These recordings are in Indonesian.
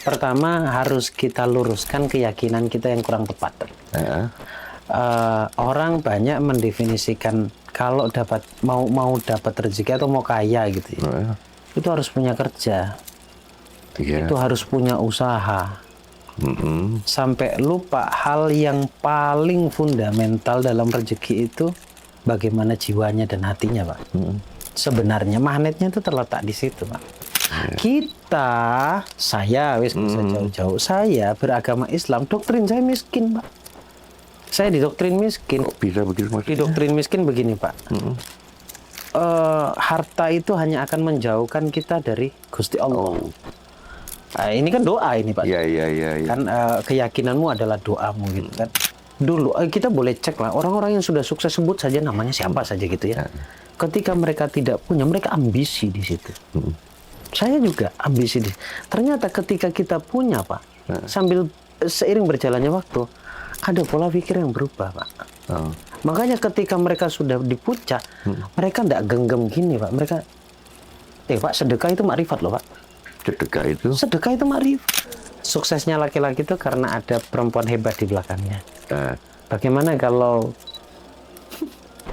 Pertama harus kita luruskan keyakinan kita yang kurang tepat. Orang banyak mendefinisikan kalau mau dapat rezeki atau mau kaya gitu ya, itu harus punya kerja, itu harus punya usaha. Sampai lupa hal yang paling fundamental dalam rezeki itu bagaimana jiwanya dan hatinya, Pak. Sebenarnya magnetnya itu terletak di situ, Pak. Saya jauh-jauh, saya beragama Islam, doktrin saya miskin, Pak. Saya didoktrin miskin. Kok bisa begitu maksudnya? Didoktrin miskin begini, Pak. Harta itu hanya akan menjauhkan kita dari Gusti Allah. Nah, ini kan doa ini, Pak. Iya. Kan keyakinanmu adalah doamu gitu kan. Dulu kita boleh cek lah orang-orang yang sudah sukses, sebut saja namanya siapa saja gitu ya. Ketika mereka tidak punya, mereka ambisi di situ. Saya juga ambisi di. Ternyata ketika kita punya, Pak, sambil seiring berjalannya waktu, ada pola pikir yang berubah, Pak. Makanya ketika mereka sudah di puncak, mereka tidak genggam gini, Pak. Mereka, Pak, sedekah itu makrifat loh, Pak. Sedekah itu makrifat. Suksesnya laki-laki itu karena ada perempuan hebat di belakangnya. Bagaimana kalau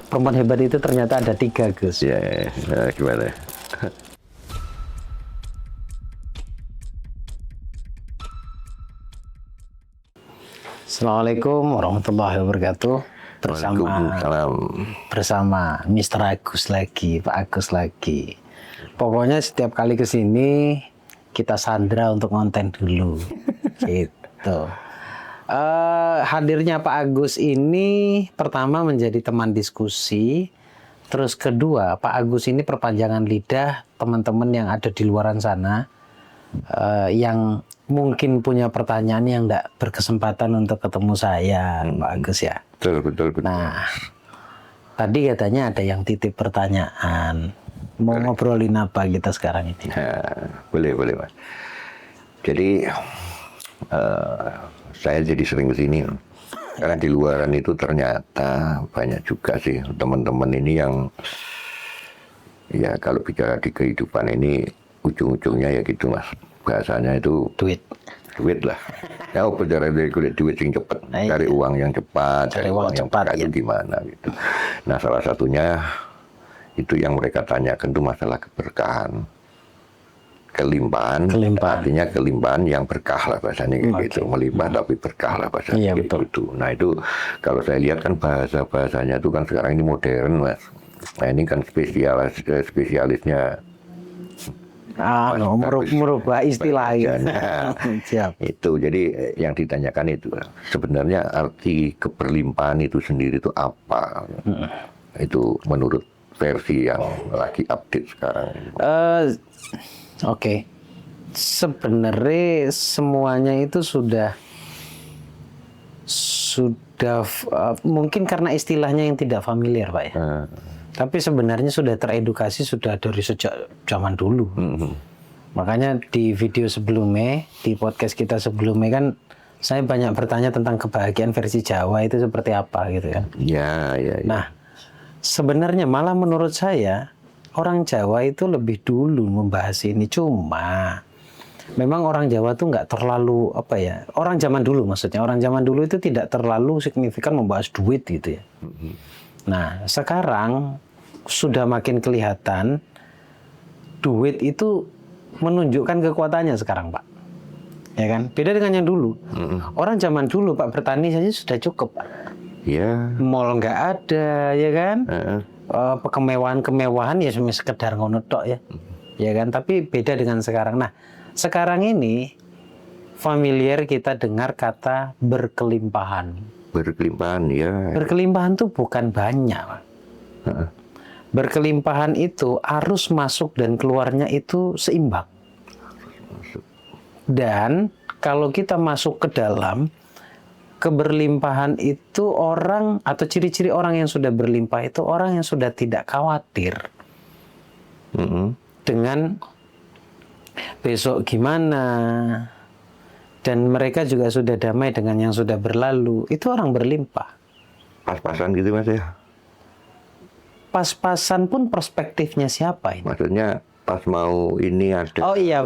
perempuan hebat itu ternyata ada 3, Gus? Gimana? Assalamualaikum warahmatullahi wabarakatuh. Bersama Mr. Agus lagi, Pak Agus lagi. Pokoknya setiap kali ke sini kita sandra untuk konten dulu. Gitu. Hadirnya Pak Agus ini pertama menjadi teman diskusi. Terus kedua, Pak Agus ini perpanjangan lidah teman-teman yang ada di luaran sana. Yang mungkin punya pertanyaan yang tidak berkesempatan untuk ketemu saya, Pak Agus ya. Betul. Nah, tadi katanya ada yang titip pertanyaan. Mau ngobrolin apa kita sekarang ini? Boleh Mas. Jadi saya jadi sering kesini karena di luaran itu ternyata banyak juga sih teman-teman ini yang ya kalau bicara di kehidupan ini ujung-ujungnya ya gitu Mas, bahasanya itu duit lah. Ya bicara dari duit yang cepat, cari uang yang cepat, cari uang yang cepat itu gimana gitu. Nah salah satunya itu yang mereka tanyakan itu masalah keberkahan. Kelimpahan, artinya kelimpahan yang berkah lah bahasanya gitu, melimpah tapi berkah lah bahasanya gitu. Nah itu kalau saya lihat kan bahasanya itu kan sekarang ini modern Mas. Nah ini kan spesialisnya merubah istilah itu. Jadi yang ditanyakan itu sebenarnya arti keberlimpahan itu sendiri itu apa? Itu menurut versi yang lagi update sekarang. Oke. Sebenarnya semuanya itu sudah mungkin karena istilahnya yang tidak familiar, Pak ya. Tapi sebenarnya sudah teredukasi sudah dari sejak zaman dulu. Makanya di video sebelumnya, di podcast kita sebelumnya kan saya banyak bertanya tentang kebahagiaan versi Jawa itu seperti apa gitu kan. Ya. Nah, sebenarnya malah menurut saya orang Jawa itu lebih dulu membahas ini, cuma memang orang Jawa tuh nggak terlalu orang zaman dulu maksudnya, orang zaman dulu itu tidak terlalu signifikan membahas duit gitu ya. Nah sekarang sudah makin kelihatan duit itu menunjukkan kekuatannya sekarang, Pak. Ya kan? Beda dengan yang dulu. Orang zaman dulu Pak bertani saja sudah cukup, Pak. Mall nggak ada, ya kan? Kemewahan ya cuma sekedar ngono tok ya. Ya kan? Tapi beda dengan sekarang. Nah, sekarang ini familiar kita dengar kata berkelimpahan. Berkelimpahan tuh bukan banyak, Pak. Berkelimpahan itu arus masuk dan keluarnya itu seimbang. Dan kalau kita masuk ke dalam keberlimpahan itu orang atau ciri-ciri orang yang sudah berlimpah itu orang yang sudah tidak khawatir dengan besok gimana, dan mereka juga sudah damai dengan yang sudah berlalu. Itu orang berlimpah. Pas-pasan gitu Mas ya? Pas-pasan pun perspektifnya siapa ini? Maksudnya pas mau ini ada. Oh iya,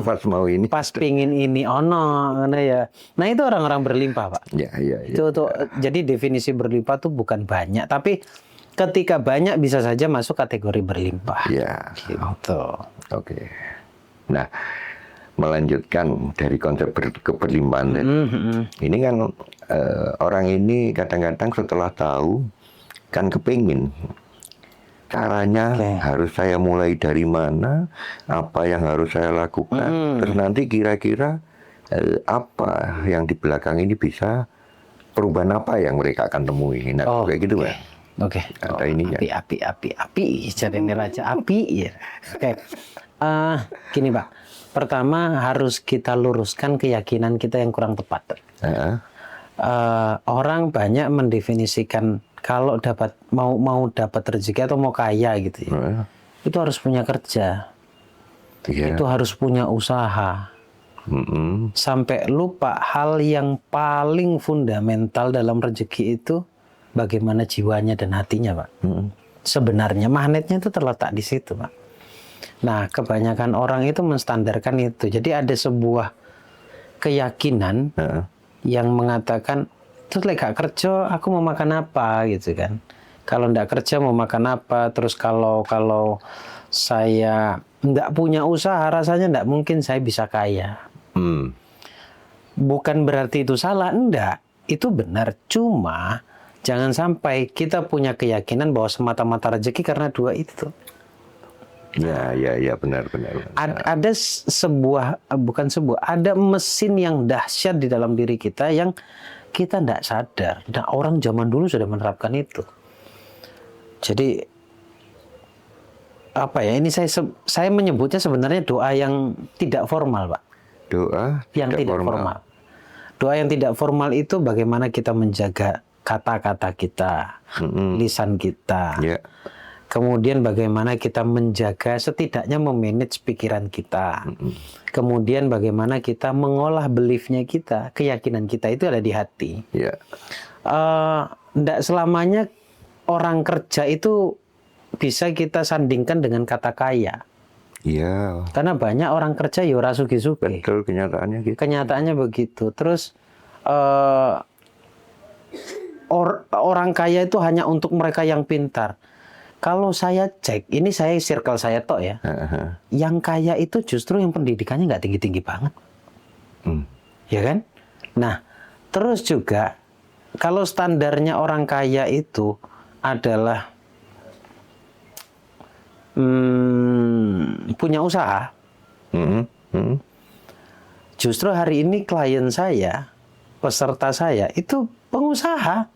Pas mau ini. pas pingin ini ngono ya. Nah itu orang-orang berlimpah, Pak. Ya, ya, ya. Itu jadi definisi berlimpah tuh bukan banyak, tapi ketika banyak bisa saja masuk kategori berlimpah. Ya. Gitu. Oke. Nah, melanjutkan dari konsep keberlimpahan tadi. Ini kan orang ini kadang-kadang setelah tahu kan kepingin caranya harus saya mulai dari mana, apa yang harus saya lakukan, terus nanti kira-kira apa yang di belakang ini bisa perubahan apa yang mereka akan temui. Nah, kayak gitu kan. Oke. Ada ininya. Api. Jadi ini raja api ya. Oke. Gini, Pak. Pertama harus kita luruskan keyakinan kita yang kurang tepat. Orang banyak mendefinisikan kalau mau dapat rezeki atau mau kaya gitu ya. Itu harus punya kerja. Itu harus punya usaha. Sampai lupa hal yang paling fundamental dalam rezeki itu bagaimana jiwanya dan hatinya, Pak. Sebenarnya magnetnya itu terletak di situ, Pak. Nah, kebanyakan orang itu menstandarkan itu. Jadi ada sebuah keyakinan yang mengatakan, terus gak kerja, aku mau makan apa gitu kan? Kalau ndak kerja mau makan apa? Terus kalau saya ndak punya usaha, rasanya ndak mungkin saya bisa kaya. Bukan berarti itu salah, enggak. Itu benar. Cuma jangan sampai kita punya keyakinan bahwa semata-mata rezeki karena dua itu. Ya, benar. Ada ada mesin yang dahsyat di dalam diri kita yang kita tidak sadar. Nah, orang zaman dulu sudah menerapkan itu. Jadi apa ya? Ini saya menyebutnya sebenarnya doa yang tidak formal, Pak. Doa yang tidak formal. Doa yang tidak formal itu bagaimana kita menjaga kata-kata kita, lisan kita. Kemudian bagaimana kita menjaga, setidaknya memanage pikiran kita. Kemudian bagaimana kita mengolah beliefnya kita, keyakinan kita itu ada di hati. Nggak selamanya orang kerja itu bisa kita sandingkan dengan kata kaya. Karena banyak orang kerja ya ora sugih-sugih. Betul, kenyataannya gitu. Kenyataannya begitu. Terus orang kaya itu hanya untuk mereka yang pintar. Kalau saya cek, ini saya circle saya tok ya. Yang kaya itu justru yang pendidikannya nggak tinggi-tinggi banget. Ya kan? Nah, terus juga kalau standarnya orang kaya itu adalah punya usaha. Justru hari ini klien saya, peserta saya itu pengusaha.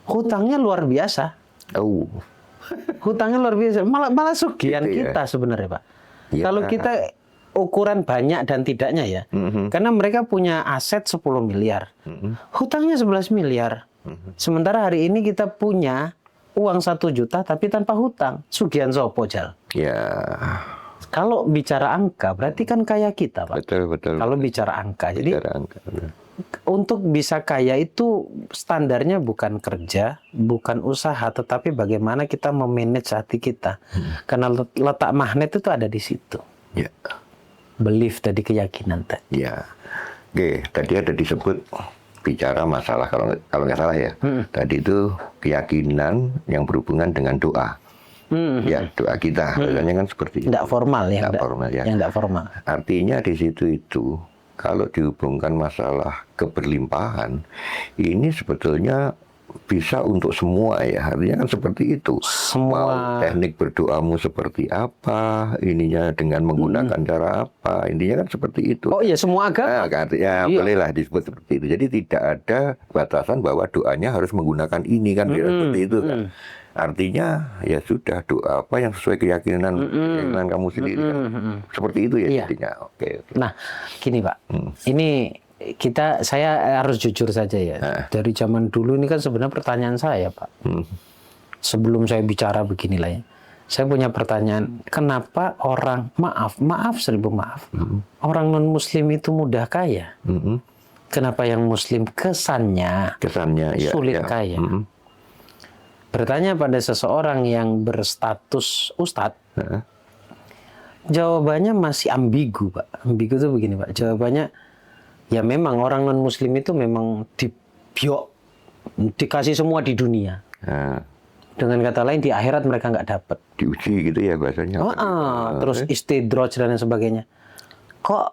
Hutangnya luar biasa. Hutangnya luar biasa, malah sugihan gitu kita sebenarnya, Pak. Kalau kita ukuran banyak dan tidaknya ya, karena mereka punya aset 10 miliar, hutangnya 11 miliar. Sementara hari ini kita punya uang 1 juta tapi tanpa hutang, sugihan sopo Jal? Kalau bicara angka berarti kan kaya kita, Pak. Betul. Kalau bicara angka, jadi untuk bisa kaya itu standarnya bukan kerja, bukan usaha, tetapi bagaimana kita memanage hati kita. Karena letak magnet itu ada di situ. Belief tadi, keyakinan tadi. Oke, tadi ada disebut bicara masalah kalau nggak salah ya. Tadi itu keyakinan yang berhubungan dengan doa. Doa kita. Biasanya kan seperti itu. Tidak formal ya. Yang tidak formal. Artinya di situ itu kalau dihubungkan masalah keberlimpahan, ini sebetulnya bisa untuk semua ya. Artinya kan seperti itu. Mau teknik berdoamu seperti apa, ininya dengan menggunakan cara apa, intinya kan seperti itu. Oh iya, semua agama. Bolehlah disebut seperti itu. Jadi tidak ada batasan bahwa doanya harus menggunakan ini kan, seperti itu kan. Artinya ya sudah, doa apa yang sesuai keyakinan kamu sendiri kan. Seperti itu ya jadinya. Oke. Nah, gini Pak, ini saya harus jujur saja ya. Dari zaman dulu ini kan sebenarnya pertanyaan saya, Pak. Sebelum saya bicara beginilah ya. Saya punya pertanyaan, kenapa orang, seribu maaf, orang non-muslim itu mudah kaya? Kenapa yang muslim kesannya sulit kaya? Bertanya pada seseorang yang berstatus ustadz, Jawabannya masih ambigu, Pak. Ambigu itu begini, Pak. Jawabannya, ya memang orang non-muslim itu memang dikasih semua di dunia. Nah, Dengan kata lain, di akhirat mereka nggak dapat. diuji gitu ya bahasanya. Terus istidraj dan lain sebagainya. Kok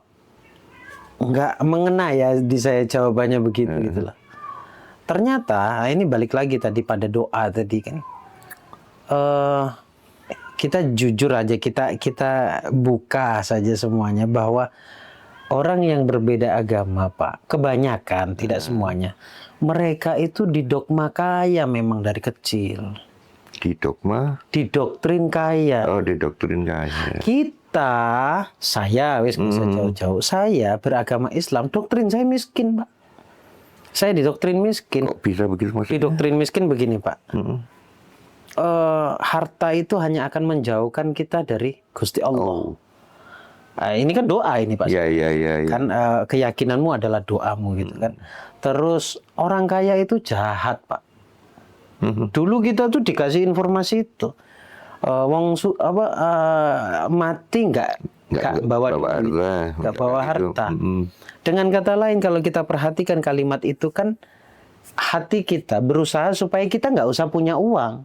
nggak mengena ya di saya jawabannya begitu gitu loh. Ternyata ini balik lagi tadi pada doa tadi kan. Kita jujur aja, kita buka saja semuanya bahwa orang yang berbeda agama, Pak, kebanyakan tidak semuanya, mereka itu didogma kaya memang dari kecil. Didogma? Didoktrin kaya. Oh, didoktrin kaya. Saya wis bisa jauh-jauh. Saya beragama Islam, doktrin saya miskin, Pak. Saya didoktrin miskin. Kok bisa begitu maksudnya? Didoktrin miskin begini, Pak. Harta itu hanya akan menjauhkan kita dari Gusti Allah. Nah, ini kan doa ini, Pak. Iya. Kan keyakinanmu adalah doamu gitu kan. Terus orang kaya itu jahat, Pak. Dulu kita tuh dikasih informasi itu. Mati nggak bawa duit, nggak bawa harta. Dengan kata lain, kalau kita perhatikan kalimat itu kan, hati kita berusaha supaya kita nggak usah punya uang,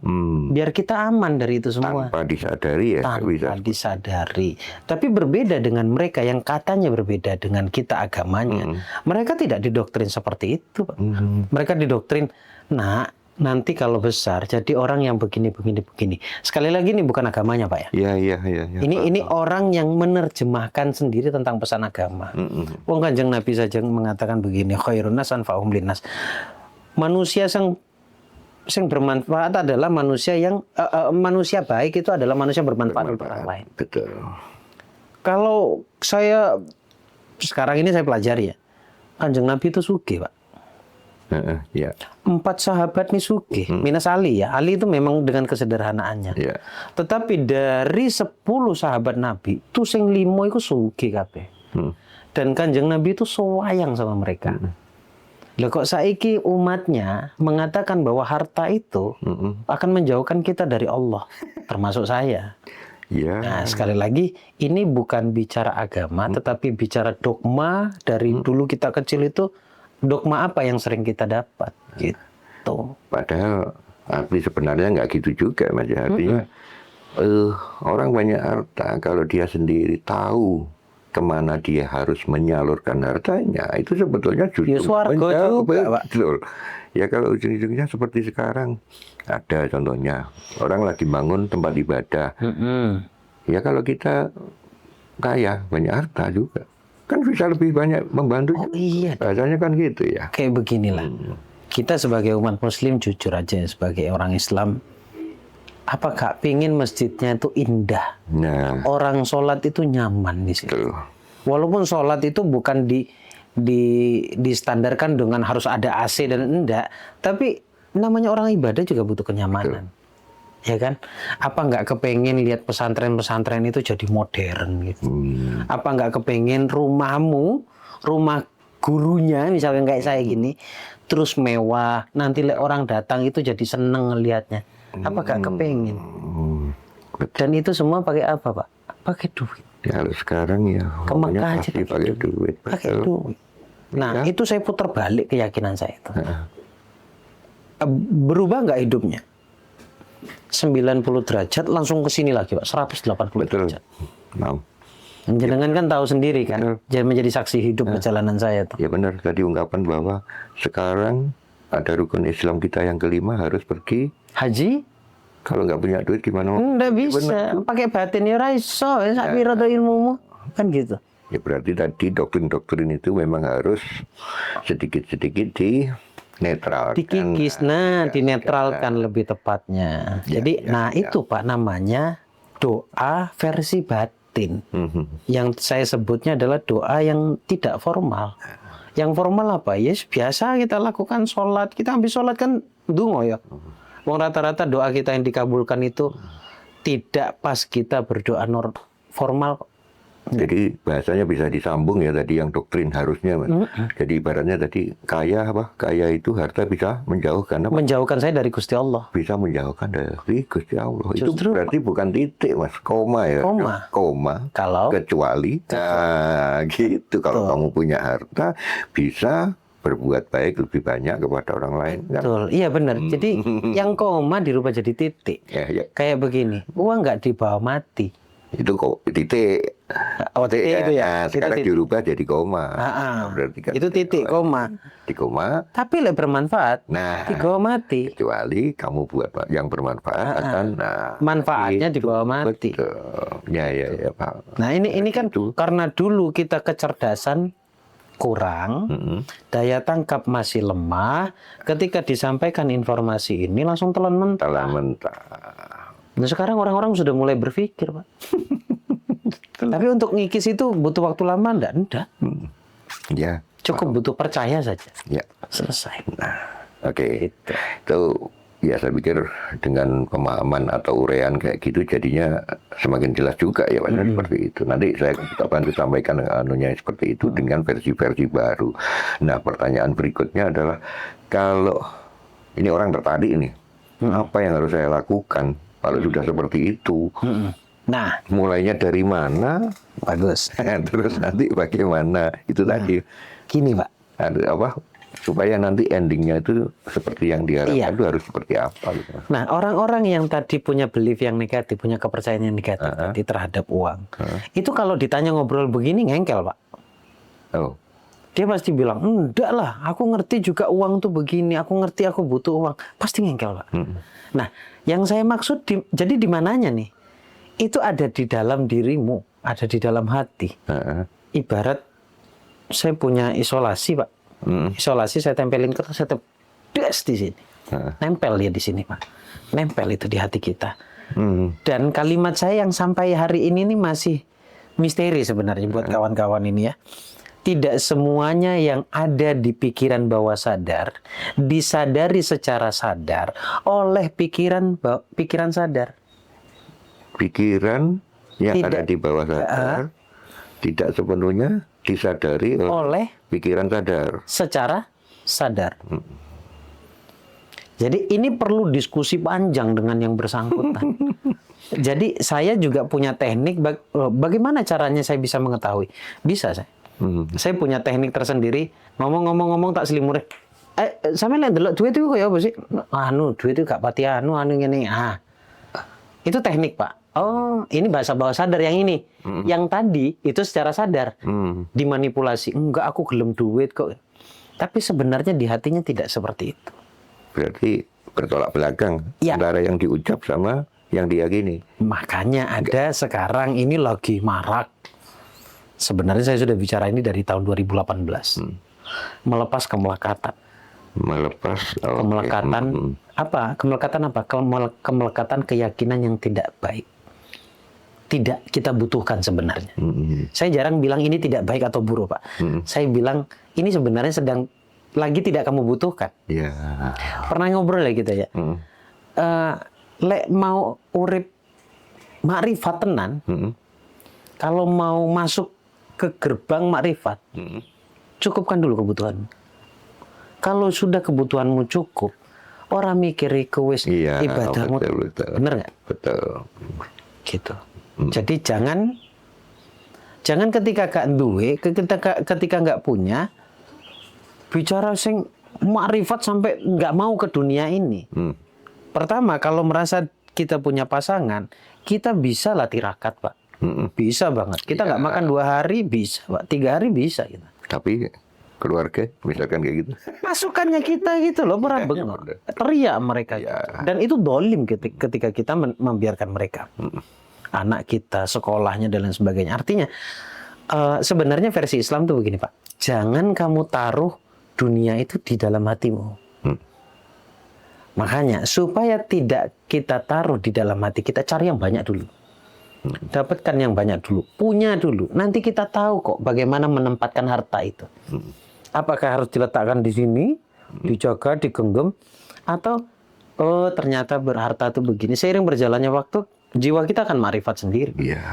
biar kita aman dari itu semua. Tanpa disadari ya. Tanpa disadari. Tapi berbeda dengan mereka yang katanya berbeda dengan kita agamanya. Mereka tidak didoktrin seperti itu, Pak. Mereka didoktrin, nanti kalau besar jadi orang yang begini. Sekali lagi ini bukan agamanya, Pak ya. Iya. Ini orang yang menerjemahkan sendiri tentang pesan agama. Wong Kanjeng Nabi saja mengatakan begini, khairun nas anfa'uhum linnas. Manusia yang bermanfaat adalah manusia yang manusia baik itu adalah manusia bermanfaat untuk orang lain. Betul. Kalau saya sekarang ini saya pelajari ya, Kanjeng Nabi itu sugih, Pak. Ya. 4 sahabat nih sugih, minus Ali ya. Ali itu memang dengan kesederhanaannya. Ya. Tetapi dari 10 sahabat Nabi, itu sing 5 itu sugih kabeh. Dan Kanjeng Nabi itu sayang sama mereka. Lah kok saiki umatnya mengatakan bahwa harta itu akan menjauhkan kita dari Allah, termasuk saya. Ya. Nah, sekali lagi ini bukan bicara agama, tetapi bicara dogma dari dulu kita kecil itu. Dogma apa yang sering kita dapat gitu. Padahal arti sebenarnya nggak gitu juga, Mas. Artinya orang banyak harta, kalau dia sendiri tahu kemana dia harus menyalurkan hartanya, itu sebetulnya justru swarga juga, Pak. Betul. Ya kalau ujung-ujungnya seperti sekarang, ada contohnya orang lagi bangun tempat ibadah. Ya kalau kita kaya, banyak harta juga, kan bisa lebih banyak membantu. Oh iya. Rasanya kan gitu ya. Kayak beginilah. Kita sebagai umat muslim jujur aja sebagai orang Islam, apakah pingin masjidnya itu indah? Nah, Orang sholat itu nyaman di situ. betul. Walaupun sholat itu bukan distandarkan dengan harus ada AC dan enggak, tapi namanya orang ibadah juga butuh kenyamanan. Betul. Ya kan? Apa nggak kepengen lihat pesantren-pesantren itu jadi modern gitu? Apa nggak kepengen rumah gurunya misalkan kayak saya gini, terus mewah, nanti orang datang itu jadi seneng ngelihatnya. Apa nggak kepengen? Dan itu semua pakai apa, Pak? Pakai duit. Ya kalau sekarang ya Ke Mekah aja pakai duit. Pakai duit. Nah, itu saya putar balik keyakinan saya itu. Berubah nggak hidupnya? 90 derajat langsung ke sini lagi, Pak. 180 derajat. Mau. Jenengan kan tahu sendiri kan, jadi menjadi saksi hidup perjalanan saya tuh. Ya benar, tadi ungkapan bahwa sekarang ada rukun Islam kita yang kelima harus pergi haji. Kalau nggak punya duit gimana? Nggak bisa, pakai batin ya raiso, sak piro to ilmumu, kan gitu. Ya berarti tadi doktrin-doktrin itu memang harus sedikit-sedikit dinetralkan. Dikikis, dinetralkan lebih tepatnya. Jadi, itu Pak namanya doa versi batin. Yang saya sebutnya adalah doa yang tidak formal. Yang formal apa? Ya biasa kita lakukan sholat. Kita habis sholat kan dungo ya. Wong rata-rata doa kita yang dikabulkan itu tidak pas kita berdoa formal. Jadi bahasanya bisa disambung ya tadi yang doktrin harusnya, Mas. Jadi ibaratnya tadi kaya apa? Kaya itu harta bisa menjauhkan apa? Menjauhkan saya dari Gusti Allah. Bisa menjauhkan dari Gusti Allah. Itu Justru, berarti bukan titik, Mas. Koma ya. Koma. Kalau Kecuali. Nah, gitu. Kalau kamu punya harta, bisa berbuat baik lebih banyak kepada orang lain. Kan? Betul, iya benar. Jadi yang koma dirubah jadi titik. Ya. Kayak begini, uang nggak dibawa mati. Itu kok titik. Oh, titik itu ya. Nah, sekarang titik. dirubah jadi koma. Berarti kan itu titik koma. Di koma. Tapi lebih bermanfaat. Nah, dibawa mati. Kecuali kamu buat yang bermanfaat akan. Nah, manfaatnya dibawa mati. Betul. Ya, Pak. Nah, ini kan karena dulu kita kecerdasan kurang, daya tangkap masih lemah. Ketika disampaikan informasi ini langsung telan mentah. Nah, sekarang orang-orang sudah mulai berpikir, Pak. Tapi untuk ngikis itu butuh waktu lama enggak? Ya. Cukup butuh percaya saja. Ya. Selesai. Nah, oke. Itu ya saya pikir dengan pemahaman atau uraian kayak gitu jadinya semakin jelas juga ya Pak, seperti itu. Nanti saya bantu sampaikan anunya seperti itu dengan versi-versi baru. Nah, pertanyaan berikutnya adalah kalau ini orang tertarik ini, apa yang harus saya lakukan? Kalau sudah seperti itu, nah, mulainya dari mana? Bagus. Terus nanti bagaimana? Itu tadi. Gini, Pak. Apa? Supaya nanti endingnya itu seperti yang diharapkan itu harus seperti apa? Gitu. Nah, orang-orang yang tadi punya belief yang negatif, punya kepercayaan yang negatif tadi terhadap uang, itu kalau ditanya ngobrol begini ngengkel, Pak. Oh. Dia pasti bilang, enggak lah, aku ngerti juga uang tuh begini, aku ngerti aku butuh uang. Pasti ngengkel, Pak. Nah, yang saya maksud, jadi di mananya nih? Itu ada di dalam dirimu, ada di dalam hati. Ibarat saya punya isolasi, Pak. Isolasi saya tempelin kertas, saya tedes di sini. Nempel dia di sini, Pak. Nempel itu di hati kita. Dan kalimat saya yang sampai hari ini nih masih misteri sebenarnya buat kawan-kawan ini ya. Tidak semuanya yang ada di pikiran bawah sadar disadari secara sadar oleh pikiran sadar. Pikiran yang ada di bawah sadar tidak sepenuhnya disadari oleh pikiran sadar. Secara sadar. Jadi ini perlu diskusi panjang dengan yang bersangkutan. Jadi saya juga punya teknik bagaimana caranya saya bisa mengetahui. Bisa saya. Saya punya teknik tersendiri. Ngomong tak selimure. Sampe lihat delok duit itu kayak apa sih? Duit itu gak pati ngene. Itu teknik, Pak. Oh, ini bahasa bawah sadar yang ini. Yang tadi itu secara sadar. Dimanipulasi. Enggak, aku gelem duit kok. Tapi sebenarnya di hatinya tidak seperti itu. Berarti bertolak belakang antara yang diucap sama yang diyakini. Makanya ada sekarang ini lagi marak. Sebenarnya saya sudah bicara ini dari tahun 2018. Melepas kemelekatan. Kemelekatan apa? Kemelekatan apa? Kemelekatan keyakinan yang tidak baik. Tidak kita butuhkan sebenarnya. Saya jarang bilang ini tidak baik atau buruk, Pak. Saya bilang ini sebenarnya sedang lagi tidak kamu butuhkan. Pernah ngobrol ya kita ya. Lek mau urip makrifat tenan, kalau mau masuk ke gerbang makrifat, cukupkan dulu kebutuhan. Kalau sudah kebutuhanmu cukup, orang mikiri kewis ibadahmu. Betul. Bener nggak? Betul. Gitu. Jadi jangan ketika gak duwe, ketika nggak punya, bicara sing makrifat sampai nggak mau ke dunia ini. Pertama, kalau merasa kita punya pasangan, kita bisa lah tirakat, Pak. Bisa banget. Kita nggak makan 2 hari bisa, Pak. 3 hari bisa kita. Tapi keluarga, misalkan kayak gitu. Masukannya kita gitu loh, bengong. Teriak mereka. Dan itu dolim ketika kita membiarkan mereka. Anak kita, sekolahnya, dan lain sebagainya. Artinya, sebenarnya versi Islam tuh begini, Pak. Jangan kamu taruh dunia itu di dalam hatimu. Makanya, supaya tidak kita taruh di dalam hati, kita cari yang banyak dulu. Dapatkan yang banyak dulu, punya dulu. Nanti kita tahu kok bagaimana menempatkan harta itu. Apakah harus diletakkan di sini, dijaga, digenggam, atau ternyata berharta itu begini. Seiring berjalannya waktu, jiwa kita akan makrifat sendiri. Iya.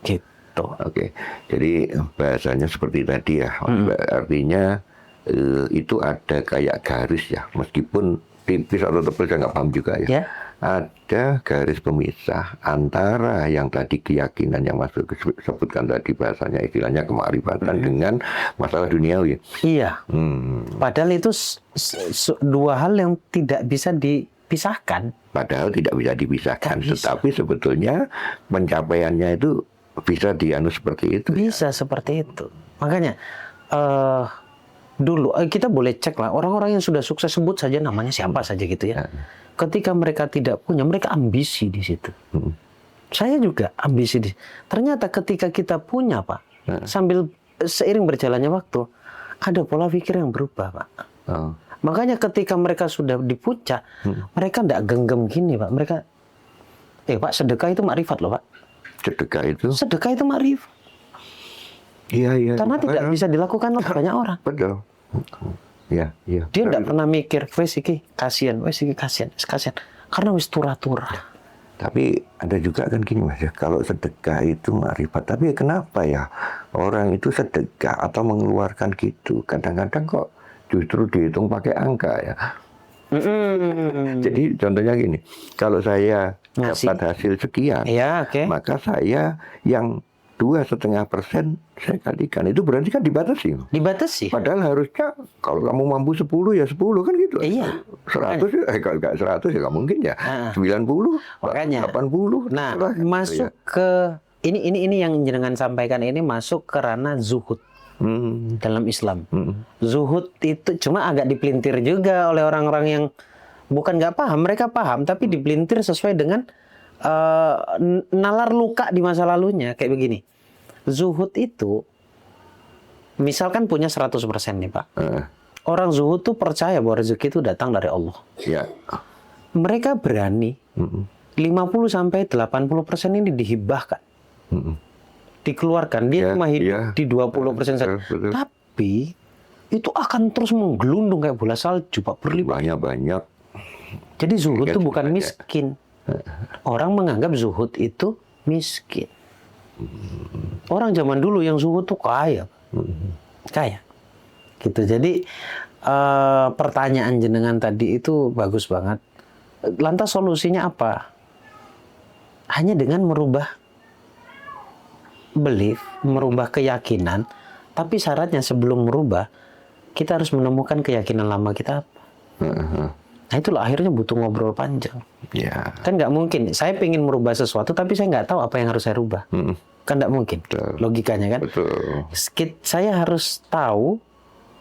Gitu. Betul. Oke, jadi bahasanya seperti tadi ya, artinya itu ada kayak garis ya, meskipun tipis atau tebal saya nggak paham juga ya. Ya. Ada garis pemisah antara yang tadi keyakinan yang masuk sebutkan tadi bahasanya istilahnya kemakrifatan dengan masalah duniawi. Iya. Padahal itu dua hal yang tidak bisa dipisahkan. Padahal tidak bisa dipisahkan, Nggak bisa. tetapi sebetulnya pencapaiannya itu bisa dianu seperti itu. Bisa seperti itu. Makanya dulu kita boleh cek lah orang-orang yang sudah sukses, sebut saja namanya siapa saja gitu ya. Ketika mereka tidak punya, mereka ambisi di situ. Saya juga ambisi di. Ternyata ketika kita punya, Pak, sambil seiring berjalannya waktu, ada pola pikir yang berubah, Pak. Makanya ketika mereka sudah di puncak, mereka tidak genggam gini, Pak. Mereka, Pak, sedekah itu makrifat loh, Pak. Sedekah itu? Sedekah itu makrifat. Iya. Karena tidak bisa dilakukan oleh banyak orang. Betul. Iya. Dia tidak pernah mikir, wes iki kasihan. Karena wis tura-tura. Tapi ada juga kan gini Mas ya, kalau sedekah itu makrifat. Tapi kenapa ya orang itu sedekah atau mengeluarkan gitu, kadang-kadang kok justru dihitung pakai angka ya. Jadi contohnya gini, kalau saya dapat hasil sekian, ya, maka saya yang 2,5% saya kalikan, itu berarti kan dibatasi. Padahal harusnya kalau kamu mampu 10 ya 10 kan gitu. Iya. 100 kalau nggak 100 ya nggak mungkin ya. 90, makanya 80. Nah, masuk ke ini yang jenengan sampaikan ini masuk ke ranah zuhud dalam Islam. Zuhud itu cuma agak dipelintir juga oleh orang-orang yang bukan nggak paham, mereka paham tapi dipelintir sesuai dengan nalar luka di masa lalunya. Kayak begini, zuhud itu misalkan punya 100% nih Pak. Orang zuhud tuh percaya bahwa rezeki itu datang dari Allah. Ya. Mereka berani 50-80% ini dihibahkan, dikeluarkan. Dia cuma hidup di 20% saja. Tapi itu akan terus menggelundung kayak bola salju Pak, berlimpah. Banyak. Jadi zuhud itu bukan miskin. Orang menganggap zuhud itu miskin. Orang zaman dulu yang zuhud tuh kaya. Gitu. Jadi pertanyaan jenengan tadi itu bagus banget. Lantas solusinya apa? Hanya dengan merubah belief, merubah keyakinan. Tapi syaratnya sebelum merubah, kita harus menemukan keyakinan lama kita apa. Nah itulah akhirnya butuh ngobrol panjang. Ya. Kan nggak mungkin. Saya pengen merubah sesuatu, tapi saya nggak tahu apa yang harus saya rubah. Kan nggak mungkin. Betul. Logikanya kan. Betul. Saya harus tahu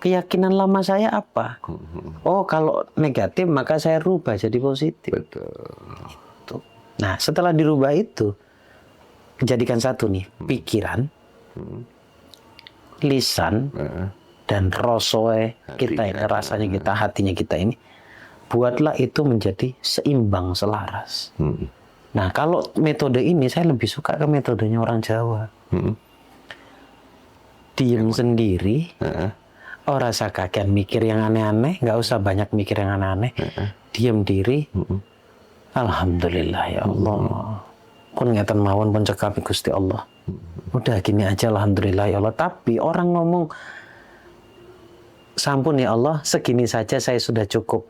keyakinan lama saya apa. Oh kalau negatif maka saya rubah jadi positif. Betul. Nah setelah dirubah itu, jadikan satu nih, pikiran, lisan, dan rosoe kita ini, rasanya kita, hatinya kita ini. Buatlah itu menjadi seimbang, selaras. Nah, kalau metode ini saya lebih suka ke metodenya orang Jawa. Diem sendiri, ora usah kakean mikir yang aneh-aneh, nggak usah banyak mikir yang aneh-aneh. Diem diri, alhamdulillah ya Allah. Pun ngeten mawon pun cekapi Gusti Allah. Udah gini aja alhamdulillah ya Allah. Tapi orang ngomong, sampun ya Allah, segini saja saya sudah cukup.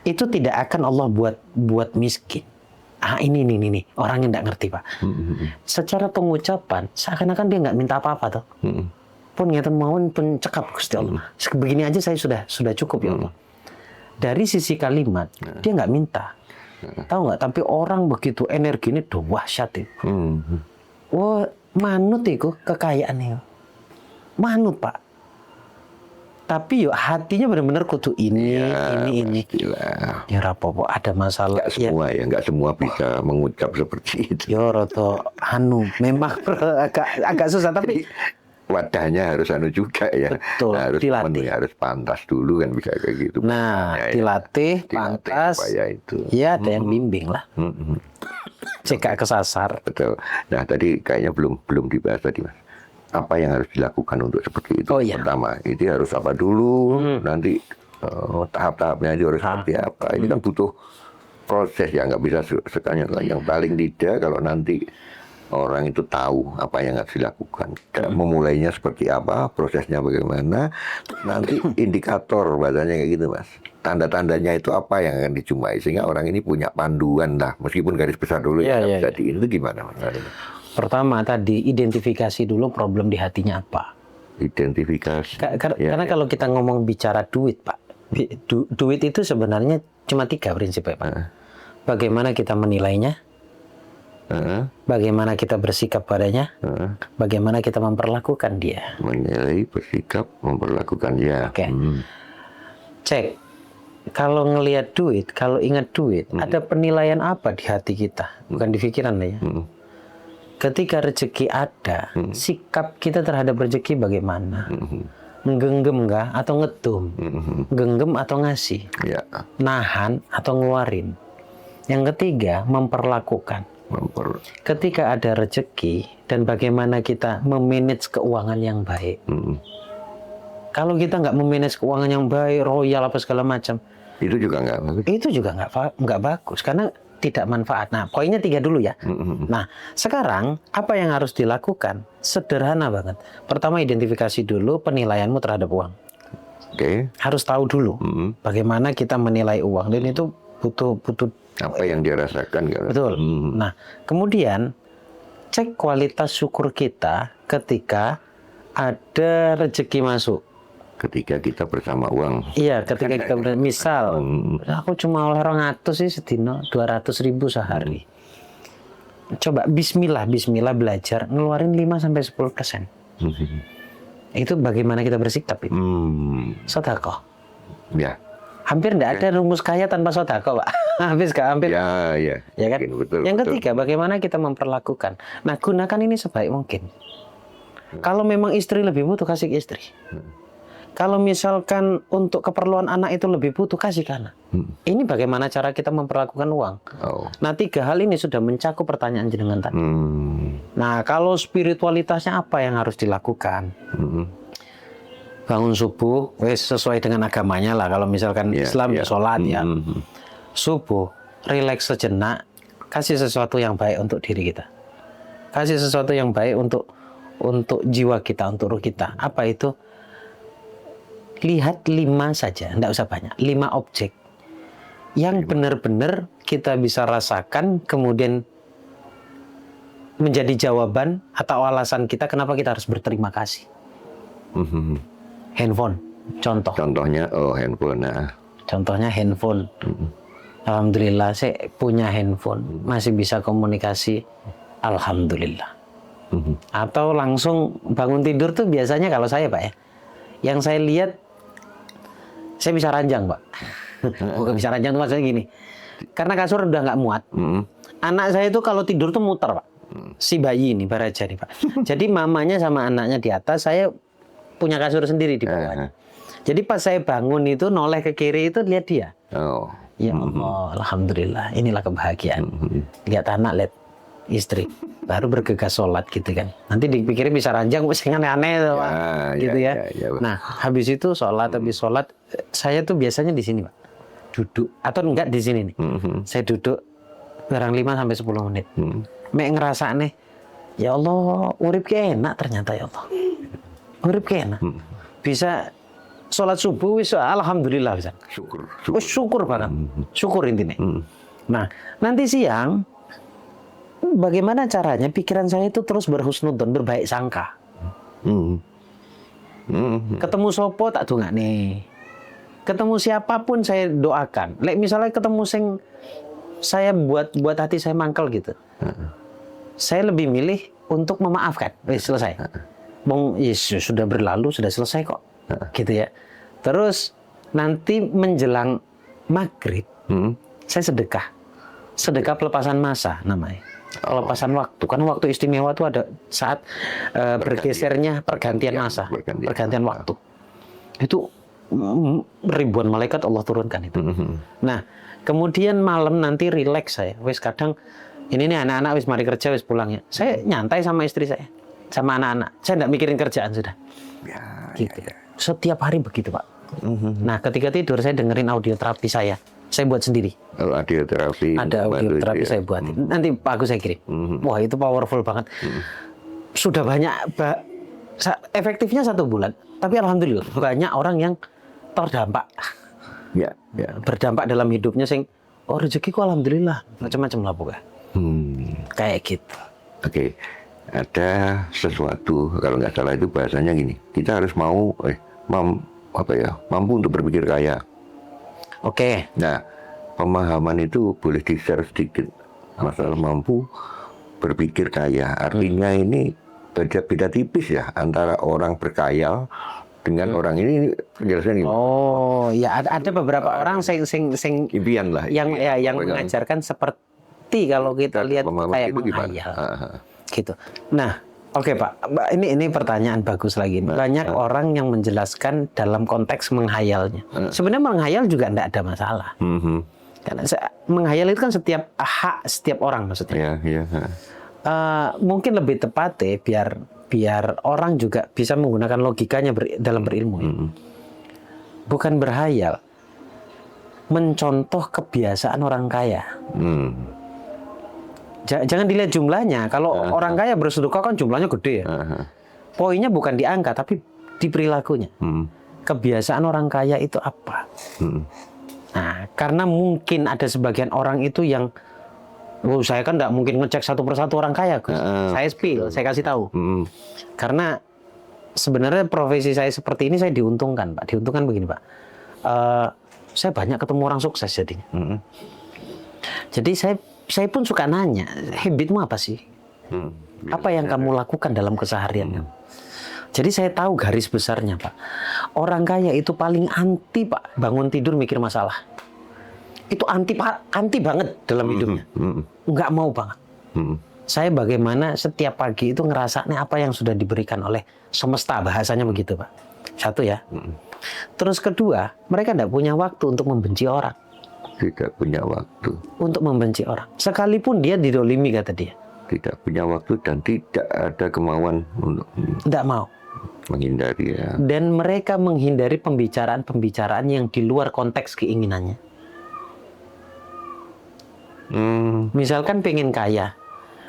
Itu tidak akan Allah buat miskin. Ini orang yang tidak ngerti Pak. Secara pengucapan seakan-akan dia nggak minta apa-apa toh. Pun ngeten mawon pun cekap Gusti Allah. Begini aja saya sudah cukup ya Allah. Dari sisi kalimat dia nggak minta. Tahu nggak? Tapi orang begitu energinya dahsyat itu. Wah manut itu kekayaannya. Manut Pak. Tapi yuk hatinya benar-benar kudu ini. Pastilah. Ya rapopo ada masalah. Nggak semua bisa mengucap seperti itu. Yo roto memang agak susah tapi wadahnya harus juga ya. Betul, harus dilatih. Harus pantas dulu kan bisa kayak gitu. Nah, dilatih, pantas. Itu. Ya ada yang bimbing lah. Cek kesasar. Betul. Nah tadi kayaknya belum dibahas tadi Mas. Apa yang harus dilakukan untuk seperti itu? Pertama, itu harus apa dulu, nanti tahap-tahapnya itu harus seperti apa. Ini kan butuh proses ya, nggak bisa sekalian. Yang paling tidak kalau nanti orang itu tahu apa yang harus dilakukan. Memulainya seperti apa, prosesnya bagaimana, nanti indikator bahasanya kayak gitu Mas. Tanda-tandanya itu apa yang akan dijumpai sehingga orang ini punya panduan lah, meskipun garis besar dulu bisa itu gimana Mas? Pertama tadi identifikasi dulu problem di hatinya apa. Identifikasi. Karena kalau kita ngomong bicara duit Pak, duit itu sebenarnya cuma 3 prinsipnya Pak. Bagaimana kita menilainya, bagaimana kita bersikap padanya, bagaimana kita memperlakukan dia. Menilai, bersikap, memperlakukan dia. Oke. Cek, kalau ngelihat duit, kalau ingat duit, ada penilaian apa di hati kita, bukan di pikiran ya. Ketika rezeki ada, sikap kita terhadap rezeki bagaimana? Nggenggam nggak atau ngetum? Genggam atau ngasih? Nahan atau ngeluarin? Yang ketiga, memperlakukan. Ketika ada rezeki dan bagaimana kita memanage keuangan yang baik. Kalau kita nggak memanage keuangan yang baik, royal apa segala macam, itu juga nggak bagus. Itu juga nggak bagus karena tidak manfaat. Nah, poinnya 3 dulu ya. Nah, sekarang apa yang harus dilakukan? Sederhana banget. Pertama, identifikasi dulu penilaianmu terhadap uang. Harus tahu dulu bagaimana kita menilai uang, dan itu butuh apa yang dia rasakan. Betul. Nah, kemudian cek kualitas syukur kita ketika ada rezeki masuk. Ketika kita bersama uang. Iya, ketika kita misal, aku cuma oleh 200 sih sedino, 200.000 sehari. Coba bismillah belajar ngeluarin 5-10%. Itu bagaimana kita bersikap itu. Sedekah. Ya. Hampir tidak ada rumus kaya tanpa sedekah, Pak. Hampir. Ya kan? Betul, yang ketiga, bagaimana kita memperlakukan. Nah, gunakan ini sebaik mungkin. Kalau memang istri lebih butuh, kasih ke istri. Kalau misalkan untuk keperluan anak itu lebih butuh, kasih ke anak. Ini bagaimana cara kita memperlakukan uang. Nah, 3 hal ini sudah mencakup pertanyaan jenengan tadi. Nah, kalau spiritualitasnya apa yang harus dilakukan? Bangun subuh, sesuai dengan agamanya lah. Kalau misalkan Islam ya sholat ya. Subuh, rileks sejenak, kasih sesuatu yang baik untuk diri kita. Kasih sesuatu yang baik untuk jiwa kita, untuk ruh kita. Apa itu? Lihat 5 saja, tidak usah banyak. 5 objek yang benar-benar kita bisa rasakan, kemudian menjadi jawaban atau alasan kita kenapa kita harus berterima kasih. Handphone, contoh. Contohnya, handphone. Contohnya handphone. Alhamdulillah, saya punya handphone, masih bisa komunikasi. Alhamdulillah. Atau langsung bangun tidur tuh biasanya kalau saya Pak ya, yang saya lihat, saya bisa ranjang Pak. Bukan bisa ranjang tuh maksudnya gini, karena kasur udah nggak muat. Anak saya itu kalau tidur tuh muter Pak. Si bayi ini, Baraja nih Pak. Jadi mamanya sama anaknya di atas, saya punya kasur sendiri di bawahnya. Jadi pas saya bangun itu noleh ke kiri itu lihat dia. Ya Allah, alhamdulillah, inilah kebahagiaan. Lihat anak, lihat istri, baru bergegas sholat gitu kan. Nanti dipikirin bisa ranjang, mesti aneh-aneh tuh, Pak. Gitu ya. Nah, habis itu habis sholat, saya tuh biasanya di sini Pak, duduk atau enggak di sini nih. Saya duduk barang 5-10 menit. Mek ngerasa nih, ya Allah, urip ke enak ternyata ya Allah. Urip ke enak. Bisa sholat subuh, alhamdulillah bisa. Syukur banget. Syukur intinya. Nah, nanti siang, bagaimana caranya pikiran saya itu terus berhusnudzon, berbaik sangka. Ketemu sopo tak dongakne. Ketemu siapapun saya doakan. Misalnya ketemu sing saya buat hati saya mangkel gitu. Saya lebih milih untuk memaafkan. Selesai. Yesus sudah berlalu, sudah selesai kok. Gitu ya. Terus nanti menjelang maghrib, saya sedekah. Sedekah pelepasan masa namanya. Pelepasan waktu. Karena waktu istimewa itu ada saat bergesernya pergantian masa. Pergantian waktu. Itu ribuan malaikat Allah turunkan itu. Nah, kemudian malam nanti rileks saya. Wis kadang ini nih anak-anak wis mari kerja wis pulang ya. Saya nyantai sama istri saya. Sama anak-anak. Saya enggak mikirin kerjaan sudah. Gitu. Setiap hari begitu, Pak. Nah, ketika tidur saya dengerin audio terapi saya. Saya buat sendiri. Kalau audioterapi, Ada audioterapi ya. saya buat. Nanti Pak Agus saya kirim. Wah itu powerful banget. Sudah banyak, efektifnya 1 bulan. Tapi alhamdulillah banyak orang yang terdampak. Ya, ya. Berdampak dalam hidupnya. Rezekiku alhamdulillah. Macam-macam lah pokoknya. Kayak gitu. Oke. Ada sesuatu, kalau nggak salah itu bahasanya gini. Kita harus mampu untuk berpikir kaya. Oke. Nah, pemahaman itu boleh di-share sedikit. Masalah mampu berpikir kaya. Artinya ini beda tipis ya antara orang berkaya dengan orang ini. Penjelasan ini. Oh, ya ada beberapa orang sing impian lah. yang mengajarkan seperti kalau kita lihat kayak itu gimana? menghayal. Gitu. Nah, oke Pak. Ini pertanyaan bagus lagi. Banyak orang yang menjelaskan dalam konteks menghayalnya. Sebenarnya menghayal juga tidak ada masalah. Karena menghayal itu kan hak setiap orang maksudnya. Iya. Mungkin lebih tepat biar orang juga bisa menggunakan logikanya dalam berilmu. Bukan berhayal, mencontoh kebiasaan orang kaya. Jangan dilihat jumlahnya. Kalau orang kaya bersedekah kan jumlahnya gede ya. Poinnya bukan di angka tapi di perilakunya. Kebiasaan orang kaya itu apa? Nah, karena mungkin ada sebagian orang itu yang saya kan nggak mungkin ngecek satu persatu orang kaya, Gus. Saya spill, saya kasih tahu. Karena sebenarnya profesi saya seperti ini saya diuntungkan, Pak. Diuntungkan begini, Pak. Saya banyak ketemu orang sukses jadinya. Jadi saya pun suka nanya, habitmu apa sih? Apa yang kamu lakukan dalam keseharian? Jadi saya tahu garis besarnya, Pak. Orang kaya itu paling anti, Pak, bangun tidur mikir masalah. Itu anti banget dalam hidupnya. Nggak mau banget. Saya bagaimana setiap pagi itu ngerasanya apa yang sudah diberikan oleh semesta, bahasanya begitu, Pak. Satu ya. Terus kedua, mereka nggak punya waktu untuk membenci orang. Tidak punya waktu. Untuk membenci orang. Sekalipun dia didolimi, kata dia. Tidak punya waktu dan tidak ada kemauan untuk Nggak mau. menghindari ya. Dan mereka menghindari pembicaraan-pembicaraan yang di luar konteks keinginannya. Misalkan pengen kaya,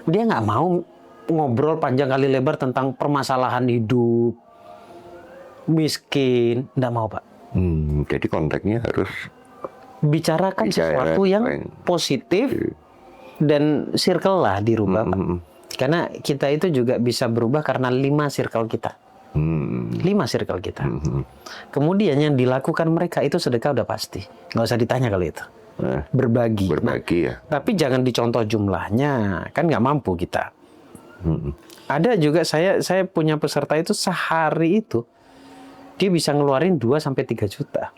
dia nggak mau ngobrol panjang kali lebar tentang permasalahan hidup, miskin, nggak mau, Pak. Jadi konteksnya harus Bicarakan sesuatu yang positif dan circle lah dirubah, Pak. Karena kita itu juga bisa berubah karena 5 circle kita. 5 circle kita. Kemudian yang dilakukan mereka itu sedekah udah pasti. Nggak usah ditanya kalau itu. Berbagi. Ya. Tapi jangan dicontoh jumlahnya. Kan nggak mampu kita. Ada juga saya punya peserta itu sehari itu dia bisa ngeluarin 2-3 juta.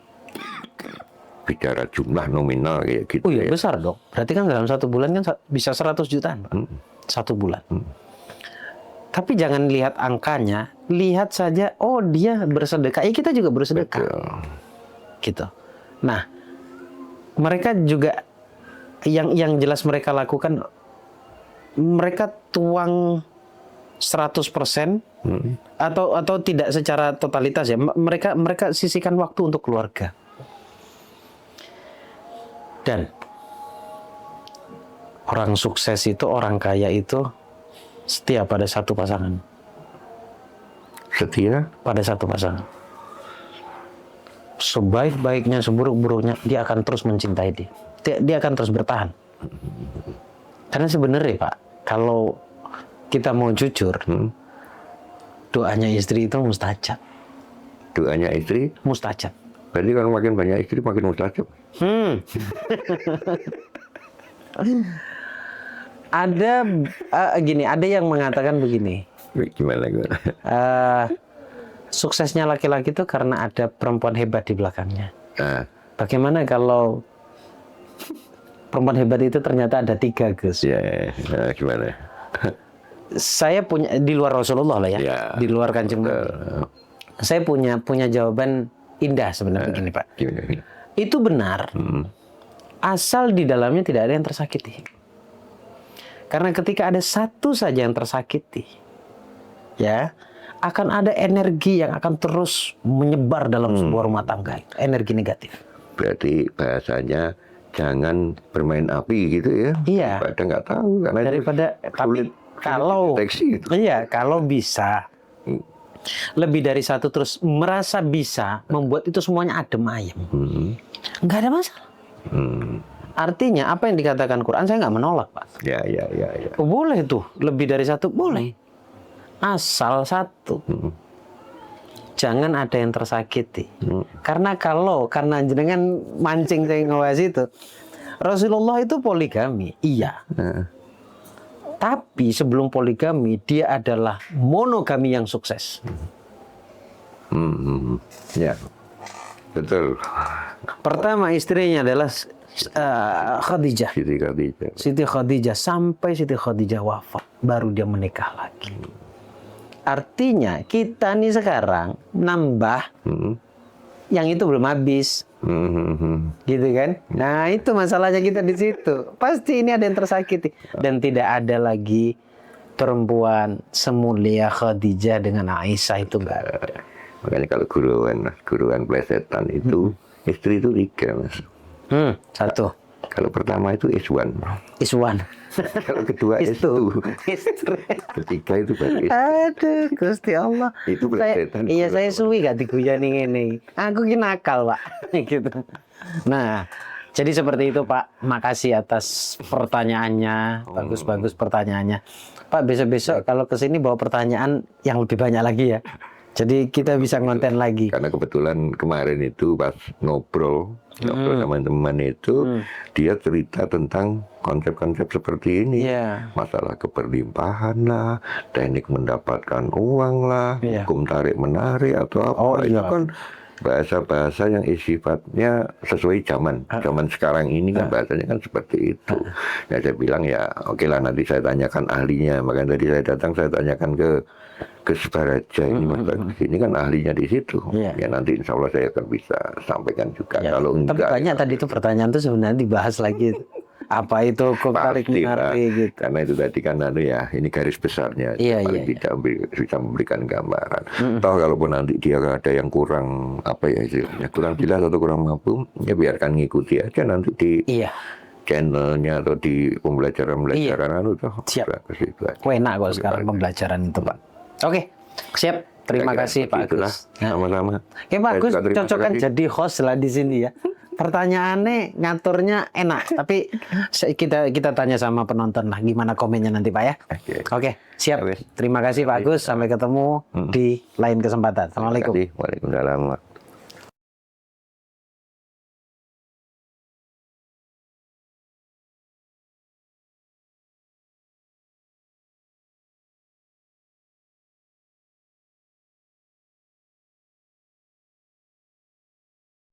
Bicara jumlah nominal kayak gitu. Oh iya, ya. besar dong. Berarti kan dalam 1 bulan kan bisa 100 jutaan, Pak. 1 bulan. Tapi jangan lihat angkanya, lihat saja, oh dia bersedekah. Kita juga bersedekah. Betul. Gitu. Nah, mereka juga yang jelas mereka lakukan, mereka tuang 100% atau tidak secara totalitas ya. Mereka sisihkan waktu untuk keluarga. Dan orang sukses itu, orang kaya itu setia pada satu pasangan. Setia pada satu pasangan. Sebaik-baiknya, seburuk-buruknya, dia akan terus mencintai dia. Dia akan terus bertahan. Karena sebenarnya, Pak, kalau kita mau jujur, doanya istri itu mustajab. Doanya istri mustajab. Berarti kalau makin banyak istri makin mustajab. Ada ada yang mengatakan begini. Gimana? Suksesnya laki-laki itu karena ada perempuan hebat di belakangnya. Bagaimana kalau perempuan hebat itu ternyata ada 3, Gus? Ya, gimana? Saya punya di luar Rasulullah lah ya, di luar Kanjeng Nabi. Saya punya jawaban indah sebenarnya begini, Pak. Gimana? Itu benar. Asal di dalamnya tidak ada yang tersakiti. Karena ketika ada satu saja yang tersakiti, ya, akan ada energi yang akan terus menyebar dalam sebuah rumah tangga. Energi negatif. Berarti bahasanya jangan bermain api gitu ya. Iya. Daripada nggak tahu karena itu Daripada sulit kalau deteksi gitu. iya, kalau bisa lebih dari satu terus merasa bisa membuat itu semuanya adem ayem, nggak ada masalah. Artinya apa yang dikatakan Quran saya nggak menolak, Pak. Ya. Oh, boleh tuh lebih dari satu boleh, asal satu. Jangan ada yang tersakiti. Karena karena jenengan mancing saya ngebahas itu, Rasulullah itu poligami, iya. Tapi sebelum poligami dia adalah monogami yang sukses. Ya, betul. Pertama istrinya adalah Khadijah. Siti Khadijah sampai Siti Khadijah wafat baru dia menikah lagi. Artinya kita nih sekarang nambah yang itu belum habis. Gitu kan? Nah, itu masalahnya kita di situ. Pasti ini ada yang tersakiti dan tidak ada lagi perempuan semulia Khadijah dengan Aisyah itu enggak ada. Makanya kalau guruan plesetan itu istri itu 3, Mas. Satu. Kalau pertama itu Iswan. Kalau kedua Istri. Ketiga itu baru istri. Aduh, Gusti Allah. Itu plesetan. Iya, saya suwi gak diguyani ini. Aku ki nakal, Pak. Gitu. Nah, jadi seperti itu, Pak. Makasih atas pertanyaannya. Bagus-bagus pertanyaannya. Pak, besok-besok kalau kesini bawa pertanyaan yang lebih banyak lagi ya. Jadi kita bisa ngonten lagi. Karena kebetulan kemarin itu pas ngobrol sama teman itu, dia cerita tentang konsep-konsep seperti ini. Masalah keberlimpahan lah, teknik mendapatkan uang lah, hukum tarik-menarik atau apa. Itu kan bahasa-bahasa yang sifatnya sesuai zaman. Zaman sekarang ini kan bahasanya kan seperti itu. Ya saya bilang ya oke lah nanti saya tanyakan ahlinya. Makanya tadi saya datang saya tanyakan ke Subaraja ini Mas Bagus. Ini kan ahlinya di situ. Ya nanti insya Allah saya akan bisa sampaikan juga. Kalau enggak. Tapi banyak tadi itu pertanyaan tuh sebenarnya dibahas lagi. Apa itu hukum tarik menarik gitu. Karena itu tadi kan ya ini garis besarnya. Paling tidak bisa memberikan gambaran. Toh kalaupun nanti dia ada yang kurang apa ya istilahnya kurang jelas atau kurang mampu, ya biarkan ngikuti aja nanti di channelnya atau di pembelajaran Siap. Enak kok sekarang pembelajaran itu, Pak. Oke, siap. Terima kasih Pak Agus. Sama-sama. Oke, Pak Agus cocok kan jadi host lah di sini ya. Pertanyaannya ngaturnya enak, tapi kita tanya sama penonton lah gimana komennya nanti Pak ya. Oke, siap. Terima kasih Pak Agus. Sampai ketemu di lain kesempatan. Assalamualaikum. Waalaikumsalam.